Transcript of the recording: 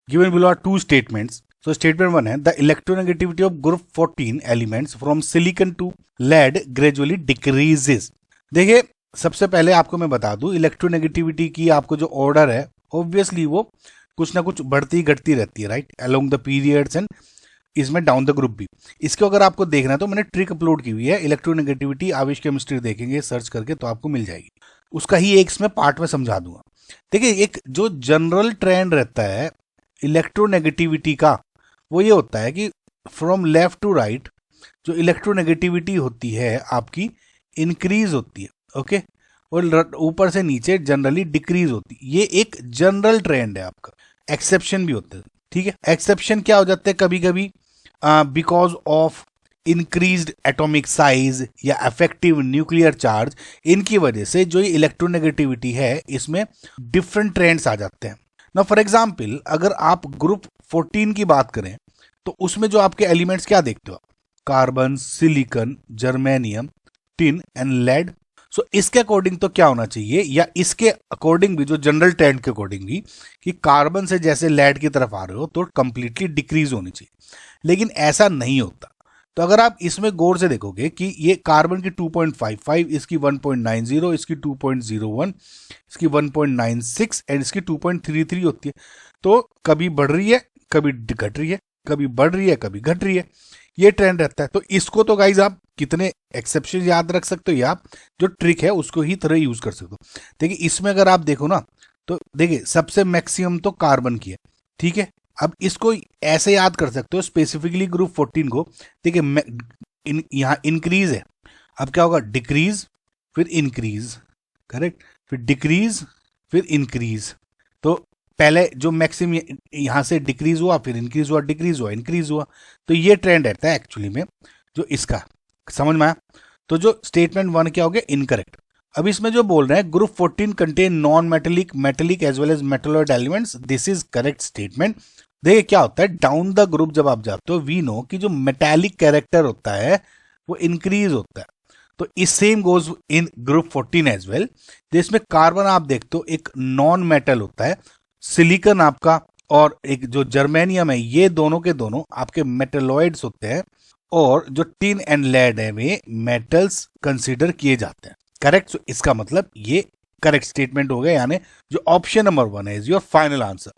Given below are two statements. So statement 1 है the electronegativity of group 14 elements from silicon to lead gradually decreases. देखिए सबसे पहले आपको मैं बता दूं इलेक्ट्रोनेगेटिविटी की आपको जो ऑर्डर है ऑब्वियसली वो कुछ ना कुछ बढ़ती घटती रहती है, right, along the periods and इसमें डाउन द ग्रुप भी। इसको अगर आपको देखना है तो मैंने ट्रिक अपलोड की हुई है, इलेक्ट्रोनेगेटिविटी आविष केमिस्ट्री देखेंगे सर्च करके तो आपको मिल जाएगी, उसका ही एक इसमें पार्ट में समझा दूंगा। देखिए एक जो जनरल ट्रेंड रहता है इलेक्ट्रोनेगेटिविटी का वो ये होता है कि फ्रॉम लेफ्ट टू राइट जो इलेक्ट्रोनेगेटिविटी होती है आपकी इंक्रीज होती है, ओके, और ऊपर से नीचे जनरली डिक्रीज होती है। ये एक जनरल ट्रेंड है आपका, एक्सेप्शन भी होते हैं, ठीक है। एक्सेप्शन क्या हो जाते हैं कभी कभी because of increased atomic size या इफेक्टिव न्यूक्लियर चार्ज, इनकी वजह से जो ये इलेक्ट्रोनेगेटिविटी है इसमें डिफरेंट ट्रेंड्स आ जाते हैं ना। फॉर एग्जाम्पल अगर आप ग्रुप 14 की बात करें तो उसमें जो आपके एलिमेंट्स क्या देखते हो, carbon, silicon, germanium, tin and lead. So इसके अकॉर्डिंग तो क्या होना चाहिए, या इसके अकॉर्डिंग भी जो जनरल ट्रेंड के अकॉर्डिंग भी कि कार्बन से जैसे लेड की तरफ आ रहे हो तो कंप्लीटली डिक्रीज होनी चाहिए, लेकिन ऐसा नहीं होता। तो अगर आप इसमें गौर से देखोगे कि ये कार्बन की 2.55, इसकी 1.90, इसकी 2.01, इसकी 1.96 एंड इसकी 2.33 होती है, तो कभी बढ़ रही है कभी घट रही है, कभी बढ़ रही है कभी घट रही है, ये ट्रेंड रहता है। तो इसको तो गाइज आप कितने एक्सेप्शन याद रख सकते हो या आप जो ट्रिक है उसको ही तरह यूज कर सकते हो। देखिए इसमें अगर आप देखो ना तो देखिए सबसे मैक्सिमम तो कार्बन की है, ठीक है। अब इसको ऐसे याद कर सकते हो स्पेसिफिकली ग्रुप 14 को, देखिए यहाँ इंक्रीज है, अब क्या होगा डिक्रीज फिर इंक्रीज, करेक्ट, फिर डिक्रीज फिर इंक्रीज। तो पहले जो मैक्सिमम यहाँ से डिक्रीज हुआ फिर इंक्रीज हुआ, डिक्रीज हुआ इंक्रीज हुआ, तो ये ट्रेंड रहता है एक्चुअली में जो इसका, समझ में आया। तो जो स्टेटमेंट 1 क्या हो गया इनकरेक्ट। अब इसमें जो बोल रहे हैं group 14 contain non metallic, metallic as well as metalloid elements, this is correct statement. देखिए क्या होता है डाउन द ग्रुप जब आप जाते हो वी नो कि जो मेटालिक कैरेक्टर होता है वो इंक्रीज होता है, तो इस same goes in group 14 as well. जिसमें कार्बन आप देखते हो एक नॉन मेटल होता है, सिलिकॉन आपका और एक जो जर्मेनियम है ये दोनों के दोनों आपके मेटलॉइड्स होते हैं, और जो टिन एंड लेड है वे मेटल्स कंसीडर किए जाते हैं, करेक्ट। सो इसका मतलब ये करेक्ट स्टेटमेंट हो गया, यानी जो ऑप्शन नंबर 1 है इज योर फाइनल आंसर।